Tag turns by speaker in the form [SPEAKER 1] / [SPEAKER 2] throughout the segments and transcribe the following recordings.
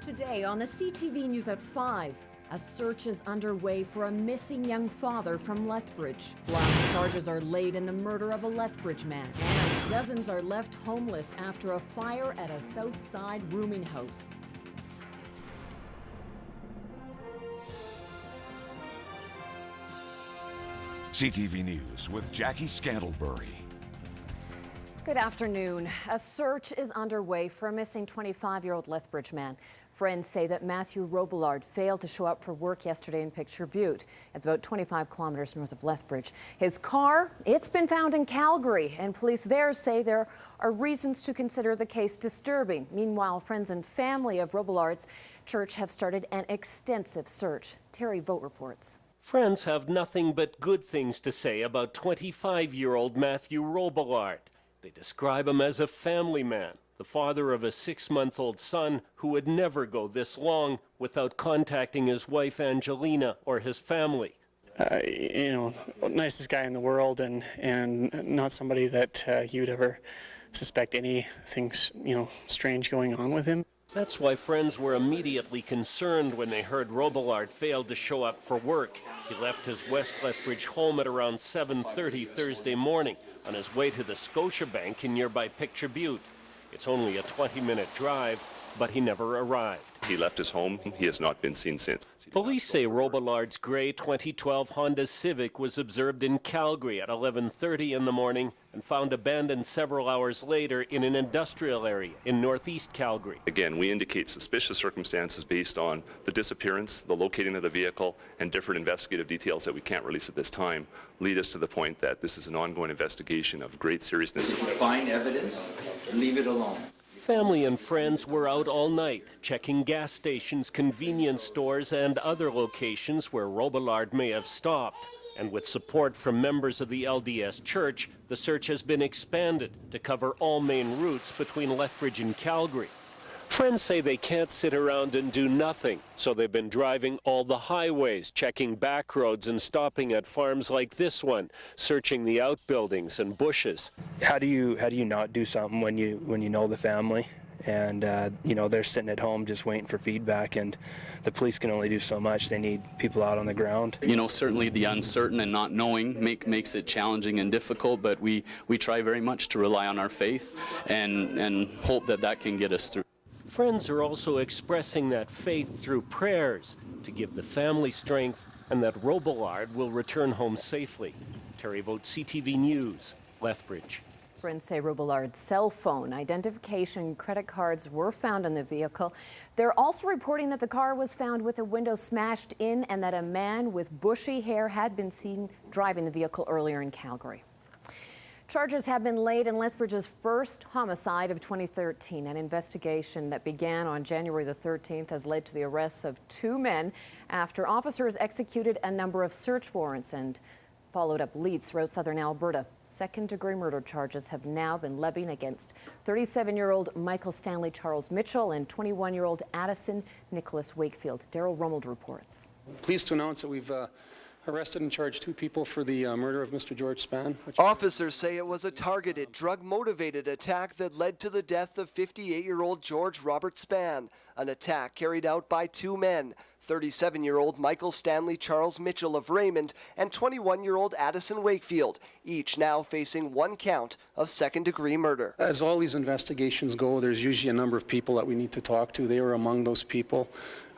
[SPEAKER 1] Today on the CTV News at 5, a search is underway for a missing young father from Lethbridge. Blast charges are laid in the murder of a Lethbridge man, and dozens are left homeless after a fire at a South Side rooming house.
[SPEAKER 2] CTV News with Jackie Scantlebury.
[SPEAKER 1] Good afternoon. A search is underway for a missing 25-year-old Lethbridge man. Friends say that Matthew Robillard failed to show up for work yesterday in Picture Butte. It's about 25 kilometers north of Lethbridge. His car, it's been found in Calgary, and police there say there are reasons to consider the case disturbing. Meanwhile, friends and family of Robillard's church have started an extensive search. Terry Vogt reports.
[SPEAKER 3] Friends have nothing but good things to say about 25-year-old Matthew Robillard. They describe him as a family man, the father of a 6-month-old son who would never go this long without contacting his wife Angelina or his family.
[SPEAKER 4] Nicest guy in the world, and not somebody that you'd ever suspect anything, strange going on with him.
[SPEAKER 3] That's why friends were immediately concerned when they heard Robillard failed to show up for work. He left his West Lethbridge home at around 7:30 Thursday morning on his way to the Scotiabank in nearby Picture Butte. It's only a 20-minute drive, but he never arrived.
[SPEAKER 5] He left his home. He has not been seen since.
[SPEAKER 3] Police say Robillard's gray 2012 Honda Civic was observed in Calgary at 11:30 in the morning and found abandoned several hours later in an industrial area in northeast Calgary.
[SPEAKER 5] Again, we indicate suspicious circumstances based on the disappearance, the locating of the vehicle, and different investigative details that we can't release at this time lead us to the point that this is an ongoing investigation of great seriousness.
[SPEAKER 6] Find evidence, leave it alone.
[SPEAKER 3] Family and friends were out all night, checking gas stations, convenience stores, and other locations where Robillard may have stopped. And with support from members of the LDS Church, the search has been expanded to cover all main routes between Lethbridge and Calgary. Friends say they can't sit around and do nothing, so they've been driving all the highways, checking back roads and stopping at farms like this one, searching the outbuildings and bushes.
[SPEAKER 7] How do you not do something when you know the family and they're sitting at home just waiting for feedback, and the police can only do so much. They need people out on the ground.
[SPEAKER 8] Certainly the uncertain and not knowing makes it challenging and difficult, but we try very much to rely on our faith and hope that can get us through.
[SPEAKER 3] Friends are also expressing that faith through prayers to give the family strength and that Robillard will return home safely. Terry Vogt, CTV News, Lethbridge.
[SPEAKER 1] Friends say Robillard's cell phone, identification, and credit cards were found in the vehicle. They're also reporting that the car was found with a window smashed in and that a man with bushy hair had been seen driving the vehicle earlier in Calgary. Charges have been laid in Lethbridge's first homicide of 2013. An investigation that began on January the 13th has led to the arrests of 2 men after officers executed a number of search warrants and followed up leads throughout southern Alberta. Second-degree murder charges have now been levied against 37-year-old Michael Stanley Charles Mitchell and 21-year-old Addison Nicholas Wakefield. Daryl Rummeld reports.
[SPEAKER 9] Pleased to announce that we've arrested and charged 2 people for the murder of Mr. George Spann.
[SPEAKER 10] Officers say it was a targeted, drug-motivated attack that led to the death of 58-year-old George Robert Spann, an attack carried out by 2 men, 37-year-old Michael Stanley Charles Mitchell of Raymond and 21-year-old Addison Wakefield, each now facing 1 count of second-degree murder.
[SPEAKER 9] As all these investigations go, there's usually a number of people that we need to talk to. They were among those people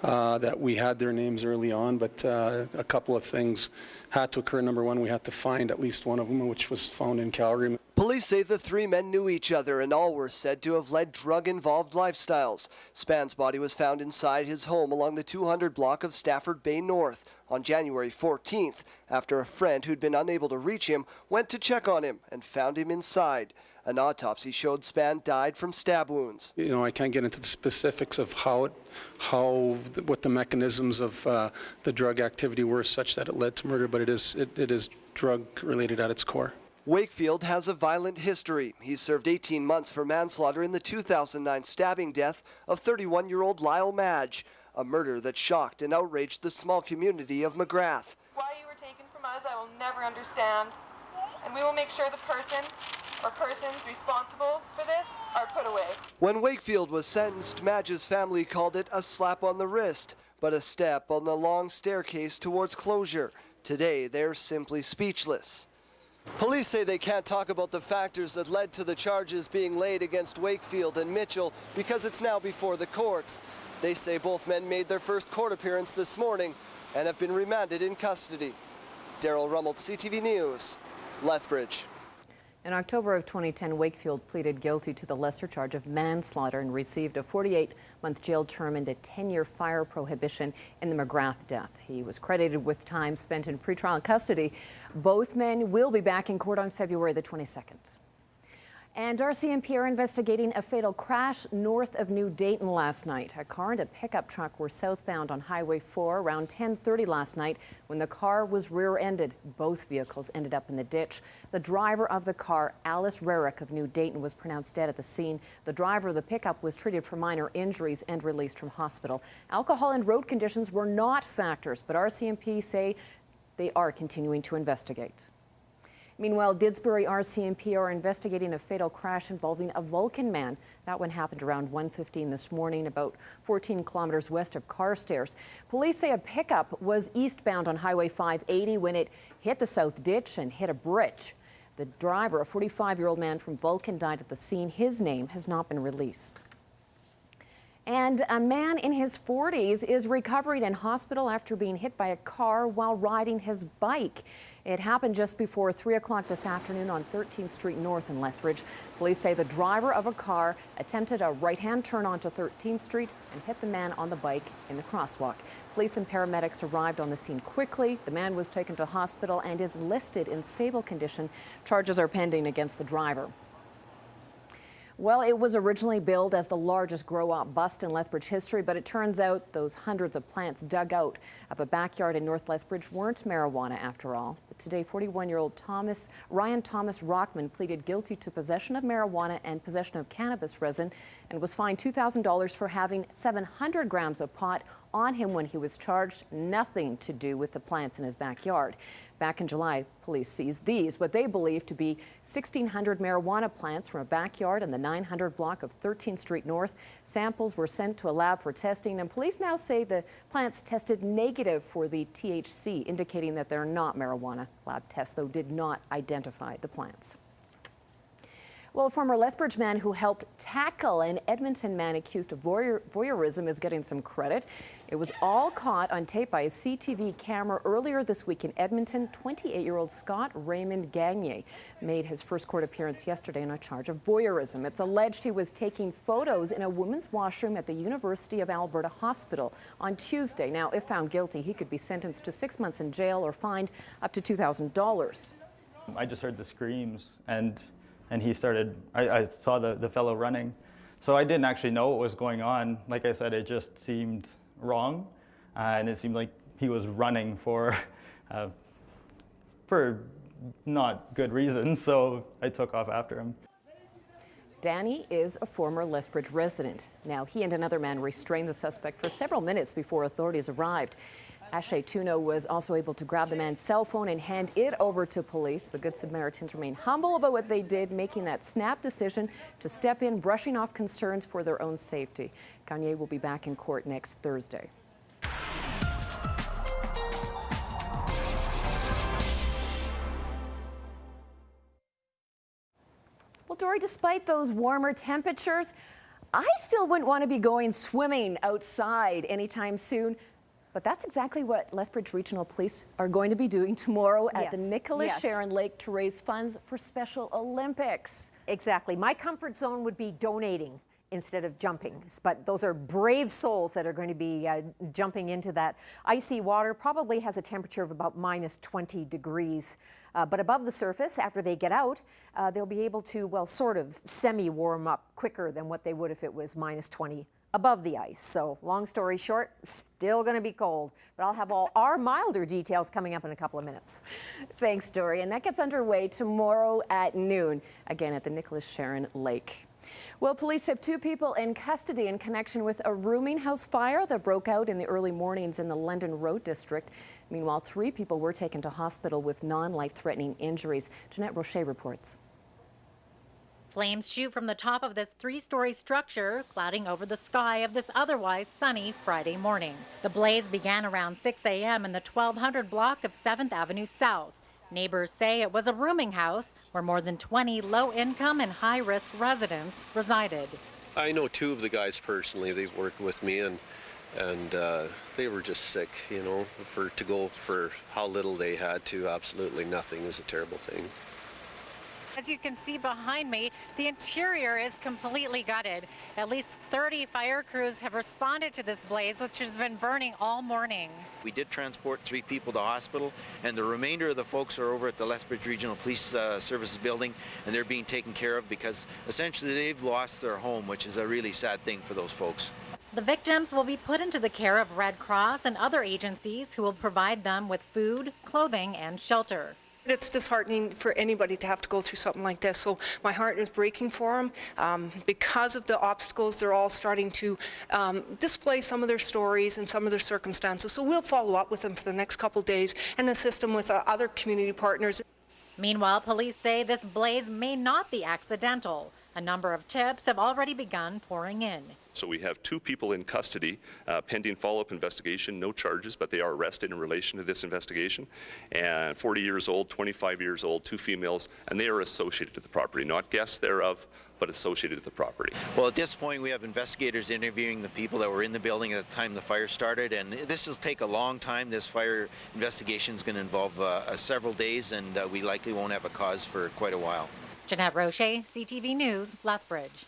[SPEAKER 9] that we had their names early on, but a couple of things had to occur. Number one, we had to find at least one of them, which was found in Calgary.
[SPEAKER 10] Police say the 3 men knew each other and all were said to have led drug-involved lifestyles. Spann's body was found inside his home along the 200 block of Stafford Bay North on January 14th after a friend who'd been unable to reach him went to check on him and found him inside. An autopsy showed Spann died from stab wounds.
[SPEAKER 9] I can't get into the specifics of what the mechanisms of the drug activity were such that it led to murder, but it is drug-related at its core.
[SPEAKER 10] Wakefield has a violent history. He served 18 months for manslaughter in the 2009 stabbing death of 31-year-old Lyle Madge, a murder that shocked and outraged the small community of McGrath.
[SPEAKER 11] Why you were taken from us, I will never understand. And we will make sure the person or persons responsible for this are put away.
[SPEAKER 10] When Wakefield was sentenced, Madge's family called it a slap on the wrist, but a step on the long staircase towards closure. Today, they're simply speechless. Police say they can't talk about the factors that led to the charges being laid against Wakefield and Mitchell because it's now before the courts. They say both men made their first court appearance this morning and have been remanded in custody. Daryl Rummelt, CTV News, Lethbridge.
[SPEAKER 1] In October of 2010, Wakefield pleaded guilty to the lesser charge of manslaughter and received a 48-month jail term and a 10-year fire prohibition in the McGrath death. He was credited with time spent in pretrial custody. Both men will be back in court on February the 22nd. And RCMP are investigating a fatal crash north of New Dayton last night. A car and a pickup truck were southbound on Highway 4 around 10:30 last night when the car was rear-ended. Both vehicles ended up in the ditch. The driver of the car, Alice Rarick of New Dayton, was pronounced dead at the scene. The driver of the pickup was treated for minor injuries and released from hospital. Alcohol and road conditions were not factors, but RCMP say they are continuing to investigate. Meanwhile, Didsbury RCMP are investigating a fatal crash involving a Vulcan man. That one happened around 1:15 this morning, about 14 kilometers west of Carstairs. Police say a pickup was eastbound on Highway 580 when it hit the south ditch and hit a bridge. The driver, a 45-year-old man from Vulcan, died at the scene. His name has not been released. And a man in his 40s is recovering in hospital after being hit by a car while riding his bike. It happened just before 3 o'clock this afternoon on 13th Street North in Lethbridge. Police say the driver of a car attempted a right-hand turn onto 13th Street and hit the man on the bike in the crosswalk. Police and paramedics arrived on the scene quickly. The man was taken to hospital and is listed in stable condition. Charges are pending against the driver. Well, it was originally billed as the largest grow-op bust in Lethbridge history, but it turns out those hundreds of plants dug out of a backyard in North Lethbridge weren't marijuana after all. But today, 41-year-old Ryan Thomas Rockman pleaded guilty to possession of marijuana and possession of cannabis resin and was fined $2,000 for having 700 grams of pot on him when he was charged. Nothing to do with the plants in his backyard. Back in July, police seized these, what they believe to be 1,600 marijuana plants from a backyard in the 900 block of 13th Street North. Samples were sent to a lab for testing, and police now say the plants tested negative for the THC, indicating that they're not marijuana. Lab tests, though, did not identify the plants. Well, a former Lethbridge man who helped tackle an Edmonton man accused of voyeurism is getting some credit. It was all caught on tape by a CTV camera earlier this week in Edmonton. 28-year-old Scott Raymond Gagné made his first court appearance yesterday on a charge of voyeurism. It's alleged he was taking photos in a women's washroom at the University of Alberta Hospital on Tuesday. Now, if found guilty, he could be sentenced to 6 months in jail or fined up to $2,000.
[SPEAKER 12] I just heard the screams and he started, I saw the fellow running. So I didn't actually know what was going on. Like I said, it just seemed wrong. And it seemed like he was running for not good reasons. So I took off after him.
[SPEAKER 1] Danny is a former Lethbridge resident. Now, he and another man restrained the suspect for several minutes before authorities arrived. Ashay Tuno was also able to grab the man's cell phone and hand it over to police. The Good Samaritans remain humble about what they did, making that snap decision to step in, brushing off concerns for their own safety. Gagné will be back in court next Thursday. Well, Dory, despite those warmer temperatures, I still wouldn't want to be going swimming outside anytime soon. But that's exactly what Lethbridge Regional Police are going to be doing tomorrow at the Nicholas Sharon Lake to raise funds for Special Olympics.
[SPEAKER 13] Exactly. My comfort zone would be donating instead of jumping. But those are brave souls that are going to be jumping into that icy water. Probably has a temperature of about minus 20 degrees. But above the surface, after they get out, they'll be able to, well, sort of semi-warm up quicker than what they would if it was minus 20 above the ice. So long story short, still going to be cold. But I'll have all our milder details coming up in a couple of minutes.
[SPEAKER 1] Thanks, Dory. And that gets underway tomorrow at noon, again at the Nicholas Sharon Lake. Well, police have 2 people in custody in connection with a rooming house fire that broke out in the early mornings in the London Road district. Meanwhile, 3 people were taken to hospital with non-life-threatening injuries. Jeanette Rocher reports.
[SPEAKER 14] Flames shoot from the top of this 3-story structure, clouding over the sky of this otherwise sunny Friday morning. The blaze began around 6 a.m. in the 1200 block of 7th Avenue South. Neighbors say it was a rooming house where more than 20 low-income and high-risk residents resided.
[SPEAKER 15] I know 2 of the guys personally. They've worked with me, and they were just sick, you know, to go for how little they had to absolutely nothing is a terrible thing.
[SPEAKER 14] As you can see behind me, the interior is completely gutted. At least 30 fire crews have responded to this blaze, which has been burning all morning.
[SPEAKER 16] We did transport 3 people to hospital, and the remainder of the folks are over at the Lethbridge Regional Police Services building, and they're being taken care of because essentially they've lost their home, which is a really sad thing for those folks.
[SPEAKER 14] The victims will be put into the care of Red Cross and other agencies who will provide them with food, clothing, and shelter.
[SPEAKER 17] It's disheartening for anybody to have to go through something like this, so my heart is breaking for them. Because of the obstacles, they're all starting to display some of their stories and some of their circumstances, so we'll follow up with them for the next couple days and assist them with other community partners.
[SPEAKER 14] Meanwhile, police say this blaze may not be accidental. A number of tips have already begun pouring in.
[SPEAKER 5] So we have 2 people in custody pending follow-up investigation, no charges, but they are arrested in relation to this investigation. And 40 years old, 25 years old, 2 females, and they are associated to the property, not guests thereof, but associated to the property.
[SPEAKER 16] Well, at this point, we have investigators interviewing the people that were in the building at the time the fire started, and this will take a long time. This fire investigation is going to involve several days, and we likely won't have a cause for quite a while.
[SPEAKER 14] Jeanette Roche, CTV News, Lethbridge.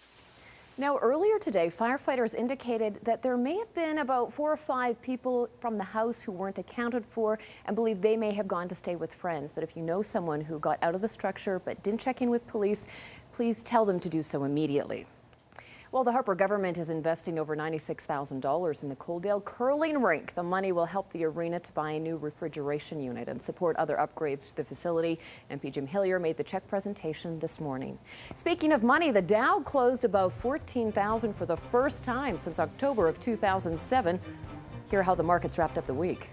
[SPEAKER 1] Now, earlier today, firefighters indicated that there may have been about 4 or 5 people from the house who weren't accounted for and believe they may have gone to stay with friends. But if you know someone who got out of the structure but didn't check in with police, please tell them to do so immediately. Well, the Harper government is investing over $96,000 in the Coaldale curling rink. The money will help the arena to buy a new refrigeration unit and support other upgrades to the facility. MP Jim Hillier made the check presentation this morning. Speaking of money, the Dow closed above 14,000 for the first time since October of 2007. Hear how the markets wrapped up the week.